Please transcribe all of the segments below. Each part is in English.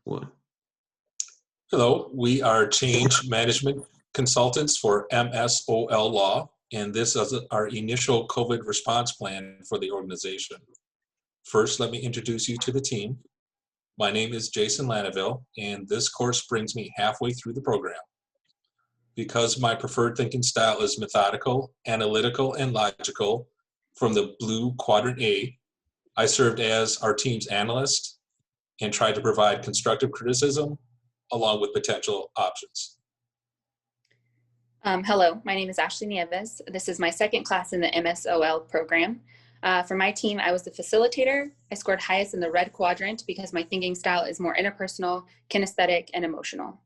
One. Hello, we are change management consultants for MSOL Law, and this is our initial COVID response plan for the organization. First, let me introduce you to the team. My name is Jason Lanaville, and this course brings me halfway through the program. Because my preferred thinking style is methodical, analytical, and logical from the blue quadrant A, I served as our team's analyst and tried to provide constructive criticism along with potential options. Hello, my name is Ashley Nieves. This is my second class in the MSOL program. For my team, I was the facilitator. I scored highest in the red quadrant because my thinking style is more interpersonal, kinesthetic, and emotional.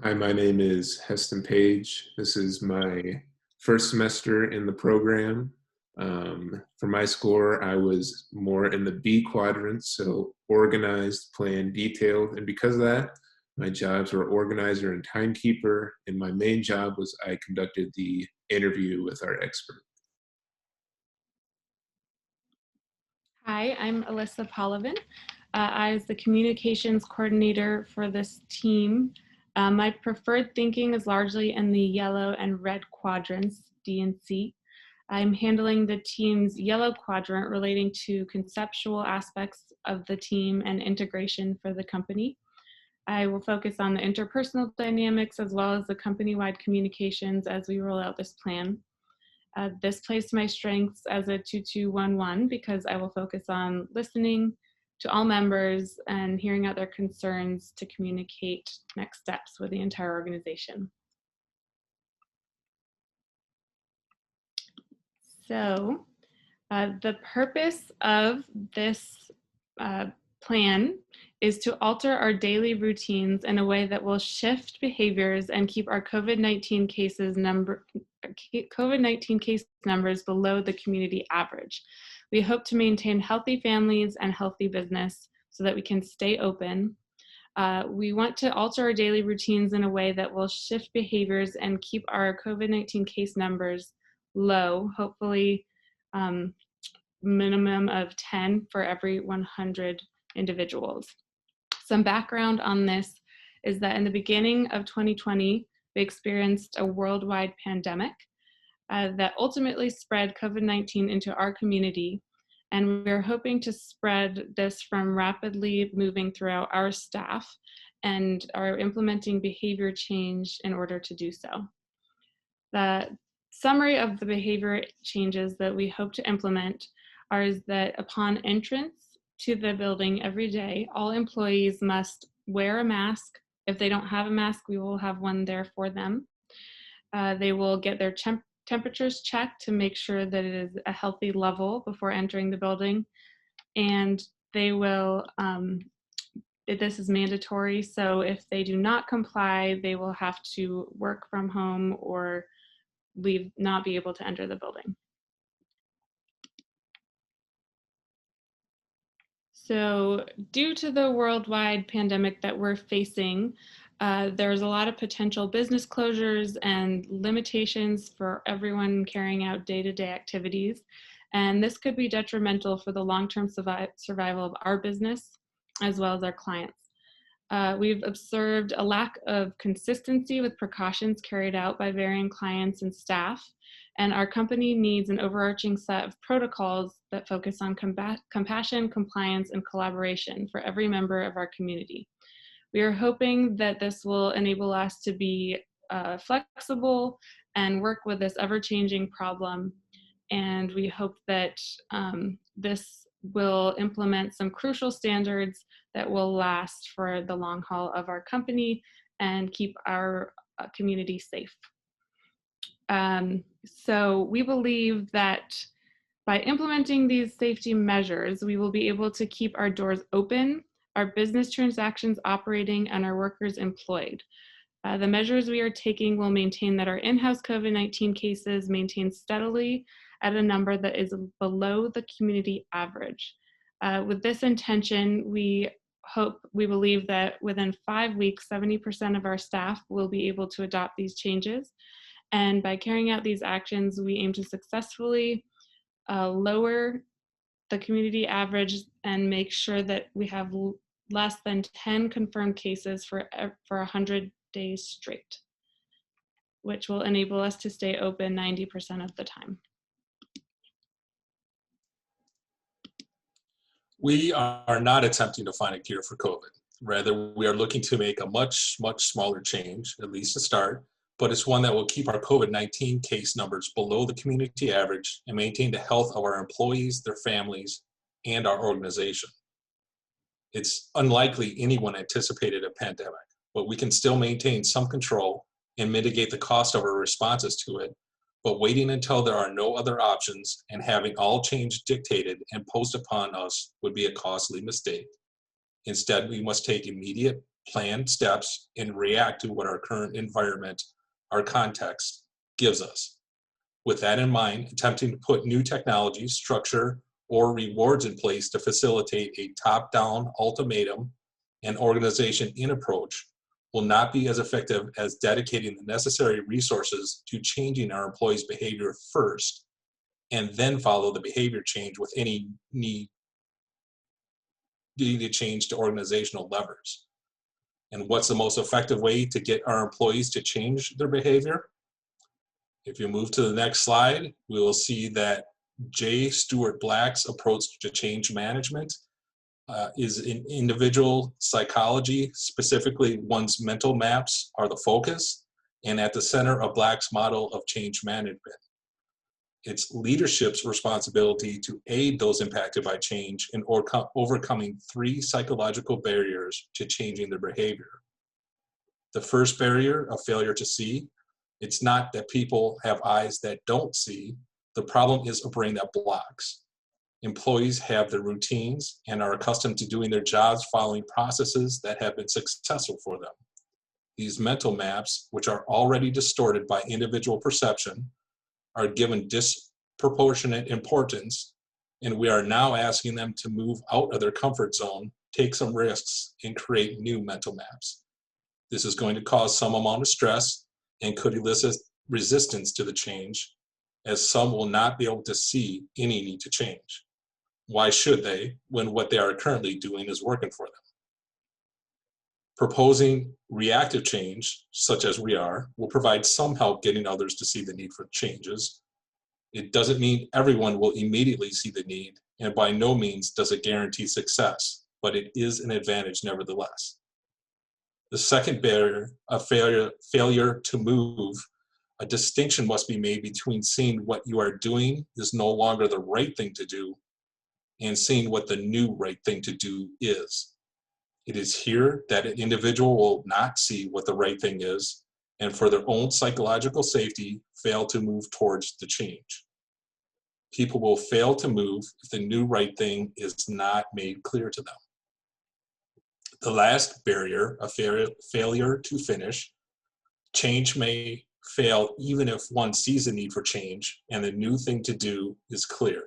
Hi, my name is Heston Page. This is my first semester in the program. For my score, I was more in the B quadrant, so organized, planned, detailed, and because of that, my jobs were organizer and timekeeper, and my main job was I conducted the interview with our expert. Hi, I'm Alyssa Polovin. I was the communications coordinator for this team. My preferred thinking is largely in the yellow and red quadrants, D and C. I'm handling the team's yellow quadrant relating to conceptual aspects of the team and integration for the company. I will focus on the interpersonal dynamics as well as the company-wide communications as we roll out this plan. This plays to my strengths as a 2211 because I will focus on listening to all members and hearing out their concerns to communicate next steps with the entire organization. So the purpose of this plan is to alter our daily routines in a way that will shift behaviors and keep our COVID-19 case numbers below the community average. We hope to maintain healthy families and healthy business so that we can stay open. We want to alter our daily routines in a way that will shift behaviors and keep our COVID-19 case numbers low, hopefully minimum of 10 for every 100 individuals. Some background on this is that in the beginning of 2020, we experienced a worldwide pandemic that ultimately spread COVID-19 into our community. And we're hoping to spread this from rapidly moving throughout our staff and are implementing behavior change in order to do so. The summary of the behavior changes that we hope to implement is that upon entrance to the building every day, all employees must wear a mask. If they don't have a mask, we will have one there for them. They will get their temperatures checked to make sure that it is a healthy level before entering the building. And they will, this is mandatory, so if they do not comply, they will have to work from home or not be able to enter the building. So due to the worldwide pandemic that we're facing, there's a lot of potential business closures and limitations for everyone carrying out day-to-day activities. And this could be detrimental for the long-term survival of our business as well as our clients. We've observed a lack of consistency with precautions carried out by varying clients and staff, and our company needs an overarching set of protocols that focus on compassion, compliance, and collaboration for every member of our community. We are hoping that this will enable us to be flexible and work with this ever-changing problem, and we hope that this will implement some crucial standards that will last for the long haul of our company and keep our community safe. So we believe that by implementing these safety measures, we will be able to keep our doors open, our business transactions operating, and our workers employed. The measures we are taking will maintain that our in-house COVID-19 cases maintain steadily at a number that is below the community average. With this intention, we believe that within 5 weeks, 70% of our staff will be able to adopt these changes. And by carrying out these actions, we aim to successfully lower the community average and make sure that we have less than 10 confirmed cases for 100 days straight, which will enable us to stay open 90% of the time. We are not attempting to find a cure for COVID. Rather, we are looking to make a much, much smaller change, at least to start, but it's one that will keep our COVID-19 case numbers below the community average and maintain the health of our employees, their families, and our organization. It's unlikely anyone anticipated a pandemic, but we can still maintain some control and mitigate the cost of our responses to it. But waiting until there are no other options and having all change dictated and imposed upon us would be a costly mistake. Instead, we must take immediate, planned steps and react to what our current environment, our context, gives us. With that in mind, attempting to put new technology, structure, or rewards in place to facilitate a top-down ultimatum and organization-in approach will not be as effective as dedicating the necessary resources to changing our employees' behavior first, and then follow the behavior change with any need to change to organizational levers. And what's the most effective way to get our employees to change their behavior? If you move to the next slide, we will see that J. Stuart Black's approach to change management is in individual psychology, specifically one's mental maps are the focus and at the center of Black's model of change management. It's leadership's responsibility to aid those impacted by change in overcoming 3 psychological barriers to changing their behavior. The first barrier, a failure to see. It's not that people have eyes that don't see. The problem is a brain that blocks. Employees have their routines and are accustomed to doing their jobs following processes that have been successful for them. These mental maps, which are already distorted by individual perception, are given disproportionate importance, and we are now asking them to move out of their comfort zone, take some risks, and create new mental maps. This is going to cause some amount of stress and could elicit resistance to the change, as some will not be able to see any need to change. Why should they, when what they are currently doing is working for them? Proposing reactive change, such as we are, will provide some help getting others to see the need for changes. It doesn't mean everyone will immediately see the need, and by no means does it guarantee success, but it is an advantage nevertheless. The second barrier, a failure to move. A distinction must be made between seeing what you are doing is no longer the right thing to do and seeing what the new right thing to do is. It is here that an individual will not see what the right thing is and for their own psychological safety fail to move towards the change. People will fail to move if the new right thing is not made clear to them. The last barrier, a failure to finish. Change may fail even if one sees the need for change and the new thing to do is clear,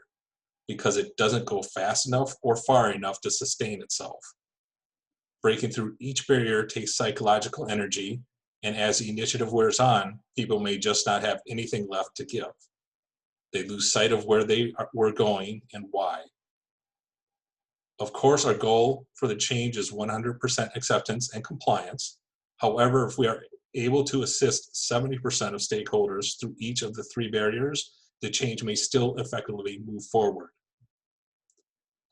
because it doesn't go fast enough or far enough to sustain itself. Breaking through each barrier takes psychological energy, and as the initiative wears on, people may just not have anything left to give. They lose sight of where they were going and why. Of course, our goal for the change is 100% acceptance and compliance. However, if we are able to assist 70% of stakeholders through each of the 3 barriers, the change may still effectively move forward.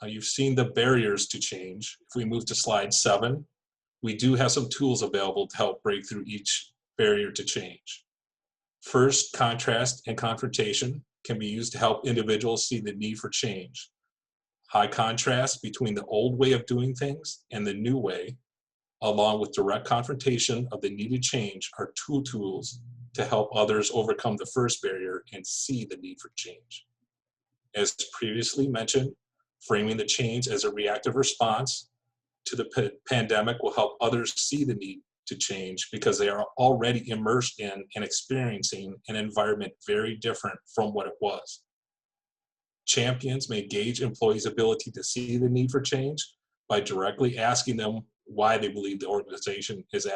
Now, you've seen the barriers to change. If we move to slide 7, we do have some tools available to help break through each barrier to change. First, contrast and confrontation can be used to help individuals see the need for change. High contrast between the old way of doing things and the new way, along with direct confrontation of the needed change, are 2 tools to help others overcome the first barrier and see the need for change. As previously mentioned, framing the change as a reactive response to the pandemic will help others see the need to change because they are already immersed in and experiencing an environment very different from what it was. Champions may gauge employees' ability to see the need for change by directly asking them why they believe the organization is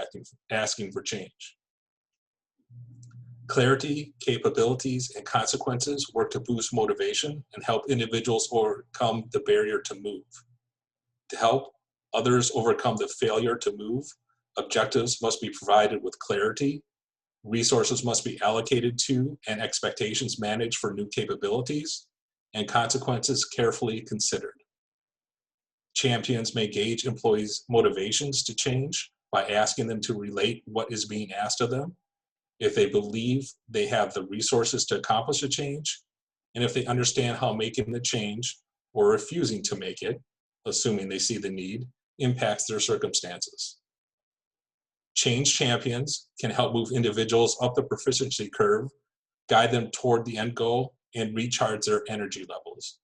asking for change. Clarity, capabilities, and consequences work to boost motivation and help individuals overcome the barrier to move. To help Others overcome the failure to move. Objectives must be provided with clarity. Resources must be allocated to and expectations managed for new capabilities, and consequences carefully considered. Champions may gauge employees' motivations to change by asking them to relate what is being asked of them, if they believe they have the resources to accomplish a change, and if they understand how making the change or refusing to make it, assuming they see the need, impacts their circumstances. Change champions can help move individuals up the proficiency curve, guide them toward the end goal, and recharge their energy levels.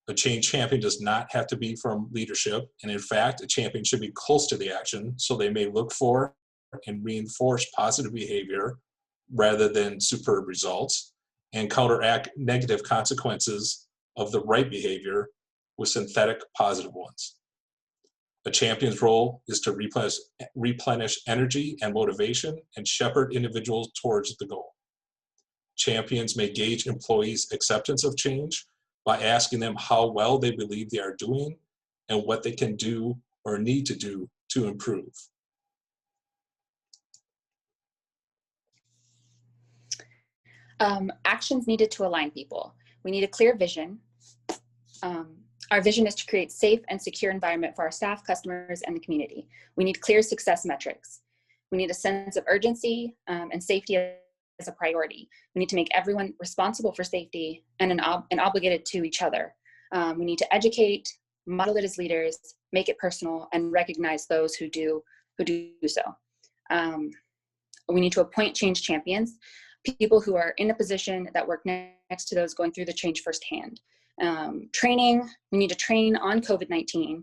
A change champion does not have to be from leadership, and in fact, a champion should be close to the action so they may look for and reinforce positive behavior rather than superb results, and counteract negative consequences of the right behavior with synthetic positive ones. A champion's role is to replenish energy and motivation and shepherd individuals towards the goal. Champions may gauge employees' acceptance of change by asking them how well they believe they are doing and what they can do or need to do to improve. Actions needed to align people. We need a clear vision. Our vision is to create safe and secure environment for our staff, customers, and the community. We need clear success metrics. We need a sense of urgency and safety as a priority. We need to make everyone responsible for safety and obligated to each other. We need to educate, model it as leaders, make it personal, and recognize those who do so. We need to appoint change champions, people who are in a position that work next to those going through the change firsthand. Training, we need to train on COVID-19,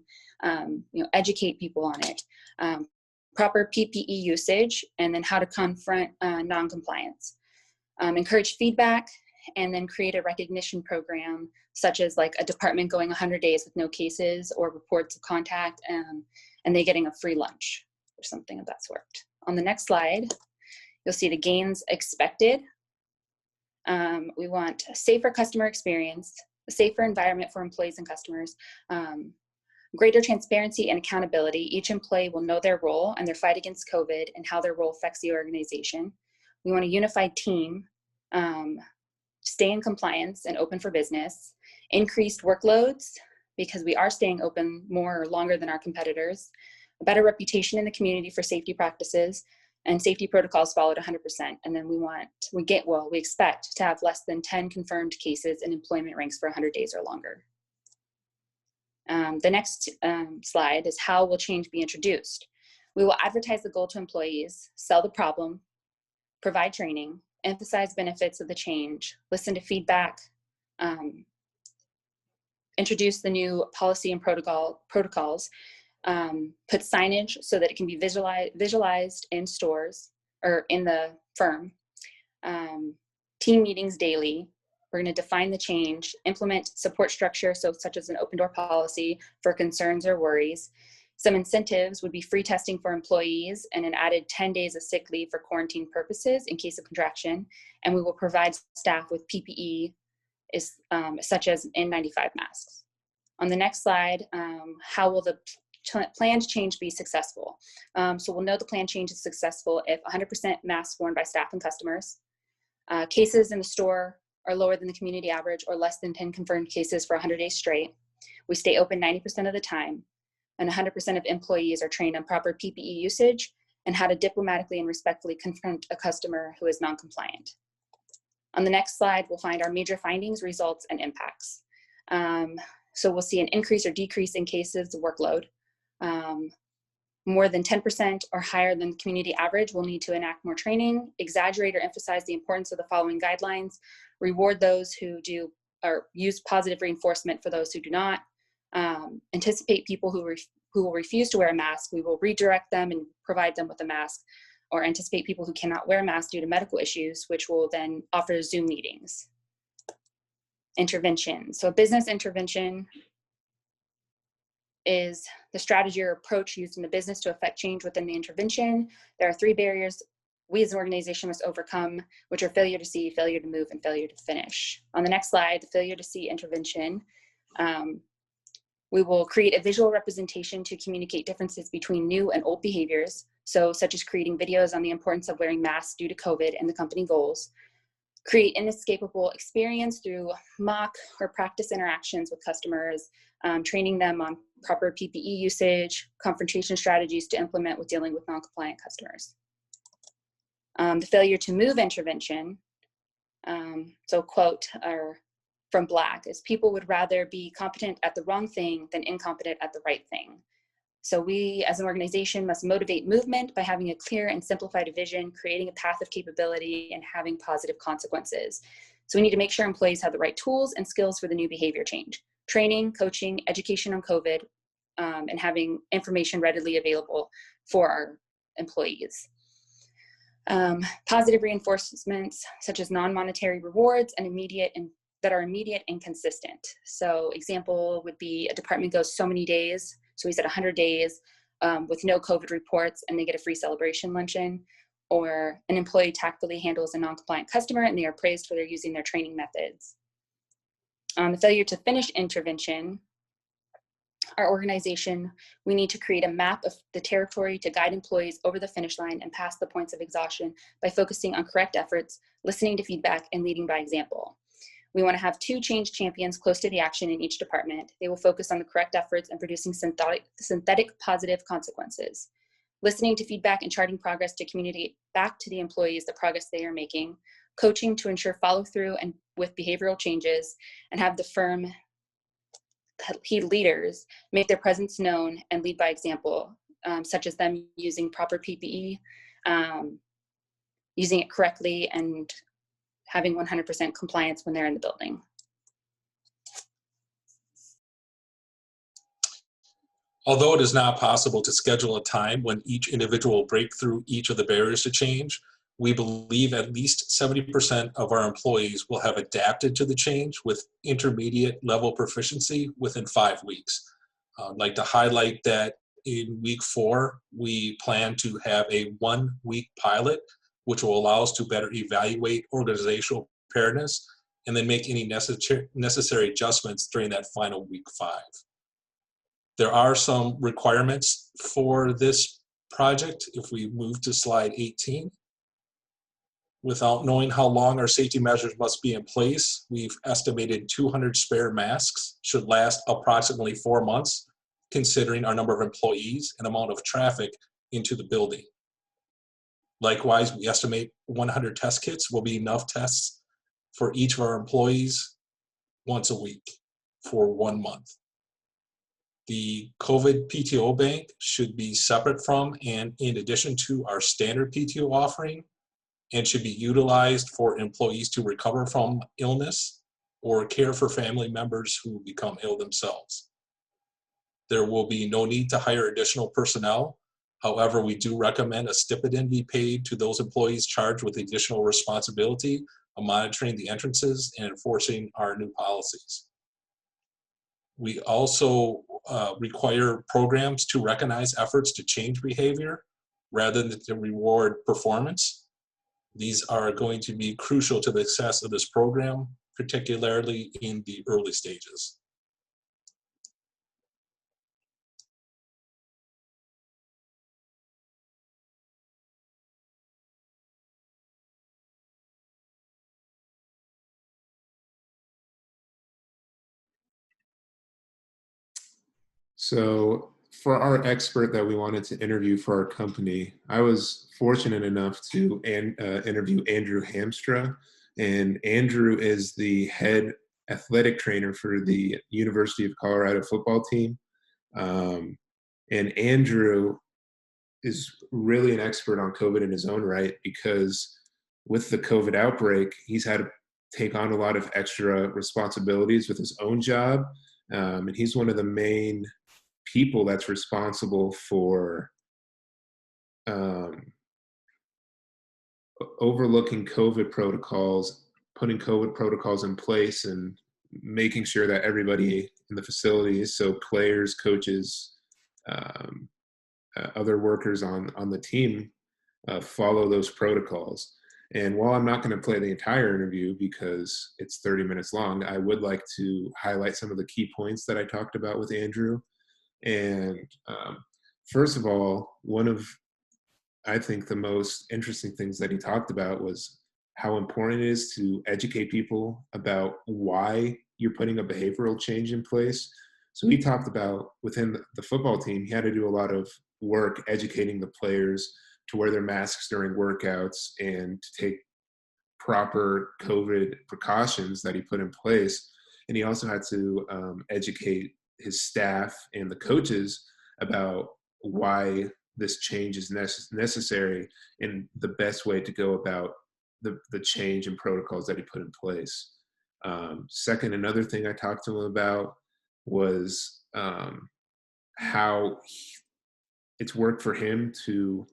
educate people on it. Proper PPE usage, and then how to confront non-compliance. Encourage feedback, and then create a recognition program, such as like a department going 100 days with no cases or reports of contact, and they getting a free lunch or something of that sort. On the next slide, you'll see the gains expected. We want a safer customer experience, a safer environment for employees and customers, greater transparency and accountability. Each employee will know their role and their fight against COVID and how their role affects the organization. We want a unified team, stay in compliance and open for business, increased workloads because we are staying open more or longer than our competitors, a better reputation in the community for safety practices, and safety protocols followed 100%. And then we expect to have less than 10 confirmed cases in employment ranks for 100 days or longer. The next slide is how will change be introduced. We will advertise the goal to employees, sell the problem, provide training, emphasize benefits of the change, listen to feedback, introduce the new policy and protocols, put signage so that it can be visualized in stores or in the firm, team meetings daily. We're going to define the change, implement support structure, so such as an open door policy for concerns or worries. Some incentives would be free testing for employees and an added 10 days of sick leave for quarantine purposes in case of contraction. And we will provide staff with PPE such as N95 masks. On the next slide, how will the planned change be successful? So we'll know the planned change is successful if 100% masks worn by staff and customers, cases in the store are lower than the community average or less than 10 confirmed cases for 100 days straight. We stay open 90% of the time, and 100% of employees are trained on proper PPE usage and how to diplomatically and respectfully confront a customer who is non-compliant. On the next slide, we'll find our major findings, results, and impacts. So we'll see an increase or decrease in cases of workload. More than 10% or higher than the community average will need to enact more training, exaggerate or emphasize the importance of the following guidelines, reward those who do or use positive reinforcement for those who do not, anticipate people who will refuse to wear a mask. We will redirect them and provide them with a mask, or anticipate people who cannot wear a mask due to medical issues, which will then offer Zoom meetings. Intervention. So business intervention is the strategy or approach used in the business to affect change within the intervention. There are 3 barriers we as an organization must overcome, which are failure to see, failure to move, and failure to finish. On the next slide, the failure to see intervention. We will create a visual representation to communicate differences between new and old behaviors, so such as creating videos on the importance of wearing masks due to COVID and the company goals. Create inescapable experience through mock or practice interactions with customers, training them on proper PPE usage, confrontation strategies to implement with dealing with non-compliant customers. The failure to move intervention, so quote from Black, is people would rather be competent at the wrong thing than incompetent at the right thing. So we as an organization must motivate movement by having a clear and simplified vision, creating a path of capability, and having positive consequences. So we need to make sure employees have the right tools and skills for the new behavior change. Training, coaching, education on COVID, and having information readily available for our employees. Positive reinforcements such as non-monetary rewards and that are immediate and consistent. So example would be a department goes so many days, so we said 100 days with no COVID reports and they get a free celebration luncheon, or an employee tactfully handles a non-compliant customer and they are praised for their using their training methods. The failure to finish intervention, our organization, we need to create a map of the territory to guide employees over the finish line and past the points of exhaustion by focusing on correct efforts, listening to feedback, and leading by example. We want to have 2 change champions close to the action in each department. They will focus on the correct efforts and producing synthetic positive consequences. Listening to feedback and charting progress to communicate back to the employees the progress they are making. Coaching to ensure follow through and with behavioral changes, and have the firm leaders make their presence known and lead by example, such as them using proper PPE, using it correctly, and having 100% compliance when they're in the building. Although it is not possible to schedule a time when each individual will break through each of the barriers to change, we believe at least 70% of our employees will have adapted to the change with intermediate level proficiency within 5 weeks. I'd like to highlight that in week 4, we plan to have a 1-week pilot, which will allow us to better evaluate organizational preparedness and then make any necessary adjustments during that final week 5. There are some requirements for this project. If we move to slide 18. Without knowing how long our safety measures must be in place, we've estimated 200 spare masks should last approximately 4 months, considering our number of employees and amount of traffic into the building. Likewise, we estimate 100 test kits will be enough tests for each of our employees once a week for 1 month. The COVID PTO bank should be separate from and in addition to our standard PTO offering, and should be utilized for employees to recover from illness or care for family members who become ill themselves. There will be no need to hire additional personnel. However, we do recommend a stipend be paid to those employees charged with the additional responsibility of monitoring the entrances and enforcing our new policies. We also require programs to recognize efforts to change behavior rather than to reward performance. These are going to be crucial to the success of this program, particularly in the early stages. So for our expert that we wanted to interview for our company, I was fortunate enough to interview Andrew Hamstra. And Andrew is the head athletic trainer for the University of Colorado football team. And Andrew is really an expert on COVID in his own right, because with the COVID outbreak, he's had to take on a lot of extra responsibilities with his own job. And he's one of the main people that's responsible for overlooking COVID protocols, putting COVID protocols in place, and making sure that everybody in the facilities, so players, coaches, other workers on the team, follow those protocols. And while I'm not going to play the entire interview because it's 30 minutes long, I would like to highlight some of the key points that I talked about with Andrew. And first of all, one of, I think, the most interesting things that he talked about was how important it is to educate people about why you're putting a behavioral change in place. So he talked about within the football team, he had to do a lot of work educating the players to wear their masks during workouts and to take proper COVID precautions that he put in place. And he also had to educate his staff and the coaches about why this change is necessary and the best way to go about the change in protocols that he put in place. Second, another thing I talked to him about was how it's worked for him to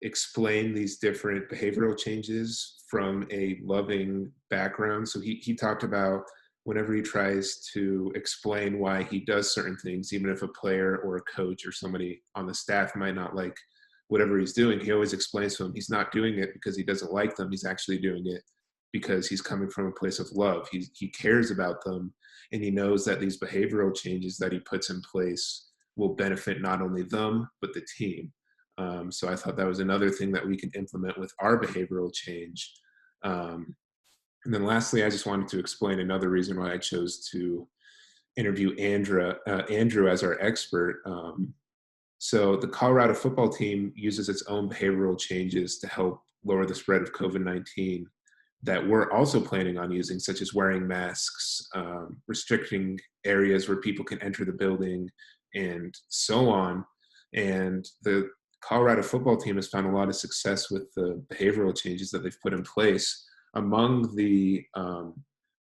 explain these different behavioral changes from a loving background. So he talked about whenever he tries to explain why he does certain things, even if a player or a coach or somebody on the staff might not like whatever he's doing, he always explains to them he's not doing it because he doesn't like them. He's actually doing it because he's coming from a place of love. He cares about them, and he knows that these behavioral changes that he puts in place will benefit not only them, but the team. So I thought that was another thing that we can implement with our behavioral change. And then lastly, I just wanted to explain another reason why I chose to interview Andrew as our expert. So the Colorado football team uses its own behavioral changes to help lower the spread of COVID-19 that we're also planning on using, such as wearing masks, restricting areas where people can enter the building, and so on. And the Colorado football team has found a lot of success with the behavioral changes that they've put in place. Among the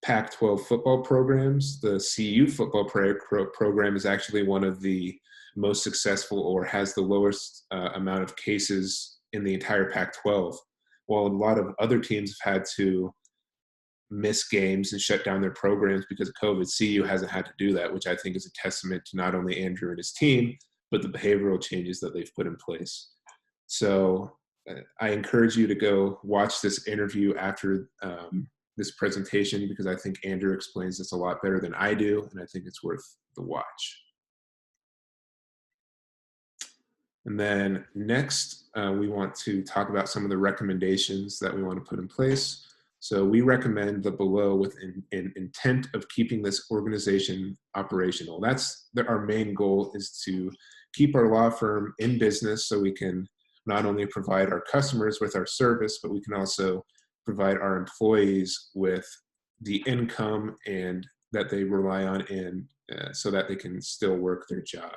Pac-12 football programs, the CU football program is actually one of the most successful or has the lowest amount of cases in the entire Pac-12. While a lot of other teams have had to miss games and shut down their programs because of COVID, CU hasn't had to do that, which I think is a testament to not only Andrew and his team, but the behavioral changes that they've put in place. So I encourage you to go watch this interview after this presentation, because I think Andrew explains this a lot better than I do, and I think it's worth the watch. And then next, we want to talk about some of the recommendations that we want to put in place. So we recommend the below with an intent of keeping this organization operational. That's our main goal, is to keep our law firm in business so we can not only provide our customers with our service, but we can also provide our employees with the income and that they rely on, and so that they can still work their job.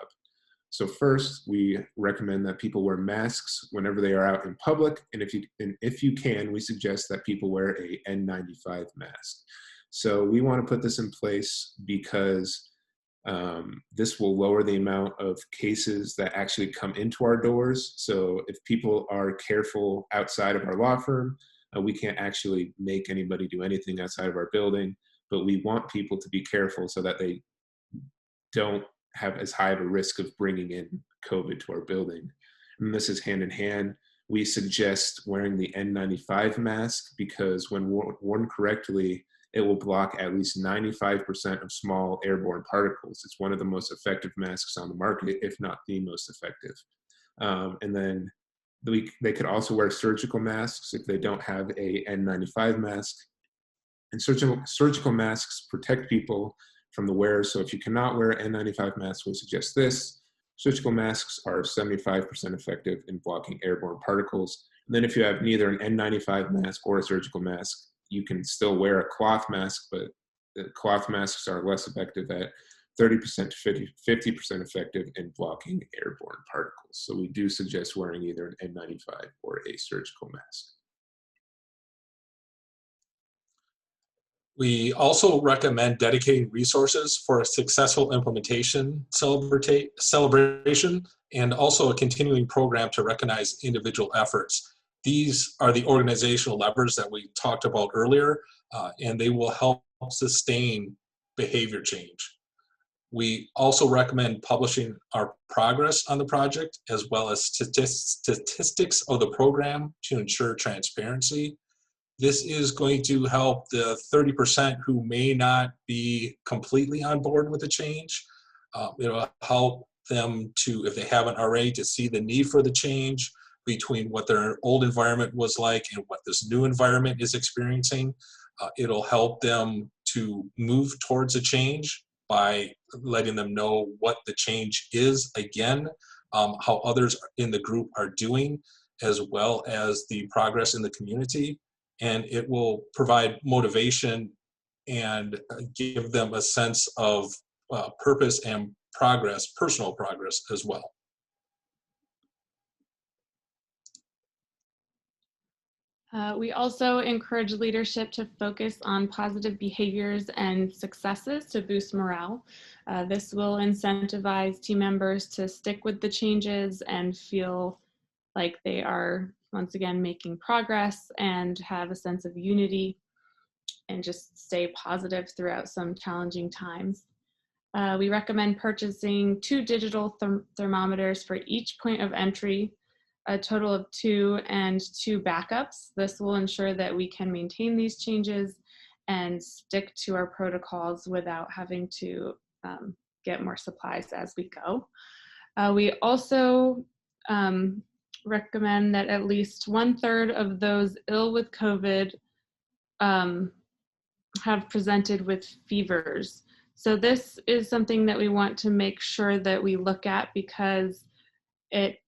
So first, we recommend that people wear masks whenever they are out in public, and if you can, we suggest that people wear a N95 mask. So we want to put this in place because this will lower the amount of cases that actually come into our doors. So if people are careful outside of our law firm, we can't actually make anybody do anything outside of our building, but we want people to be careful so that they don't have as high of a risk of bringing in COVID to our building. And this is hand in hand. We suggest wearing the N95 mask because when worn correctly, it will block at least 95% of small airborne particles. It's one of the most effective masks on the market, if not the most effective. And then they could also wear surgical masks if they don't have a N95 mask. And surgical masks protect people from the wearer. So if you cannot wear an N95 mask, we suggest this. Surgical masks are 75% effective in blocking airborne particles. And then if you have neither an N95 mask or a surgical mask, you can still wear a cloth mask, but the cloth masks are less effective at 30% to 50% effective in blocking airborne particles. So we do suggest wearing either an N95 or a surgical mask. We also recommend dedicating resources for a successful implementation celebration, and also a continuing program to recognize individual efforts. These are the organizational levers that we talked about earlier, and they will help sustain behavior change. We also recommend publishing our progress on the project as well as statistics of the program to ensure transparency. This is going to help the 30% who may not be completely on board with the change. It'll help them to, if they haven't already, to see the need for the change between what their old environment was like and what this new environment is experiencing. It'll help them to move towards a change by letting them know what the change is again, how others in the group are doing, as well as the progress in the community. And it will provide motivation and give them a sense of purpose and progress, personal progress as well. We also encourage leadership to focus on positive behaviors and successes to boost morale. This will incentivize team members to stick with the changes and feel like they are, once again, making progress and have a sense of unity and just stay positive throughout some challenging times. We recommend purchasing 2 digital thermometers for each point of entry, a total of 2, and 2 backups. This will ensure that we can maintain these changes and stick to our protocols without having to get more supplies as we go. We also recommend that at least 1/3 of those ill with COVID have presented with fevers. So this is something that we want to make sure that we look at, because it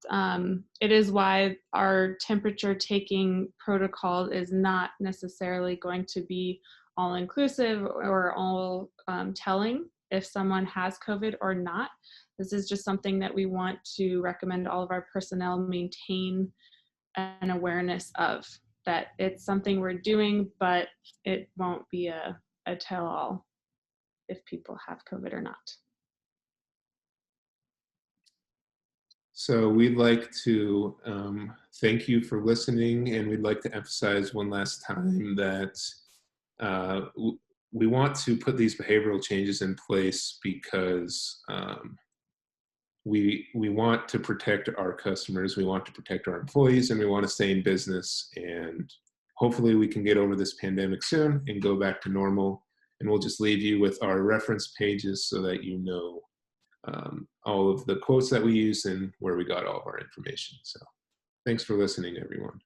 is why our temperature taking protocol is not necessarily going to be all inclusive or all telling if someone has COVID or not. This is just something that we want to recommend all of our personnel maintain an awareness of, that it's something we're doing, but it won't be a tell-all if people have COVID or not. So we'd like to thank you for listening, and we'd like to emphasize one last time that we want to put these behavioral changes in place because we want to protect our customers, we want to protect our employees, and we want to stay in business. And hopefully we can get over this pandemic soon and go back to normal. And we'll just leave you with our reference pages so that you know all of the quotes that we use and where we got all of our information. So thanks for listening, everyone.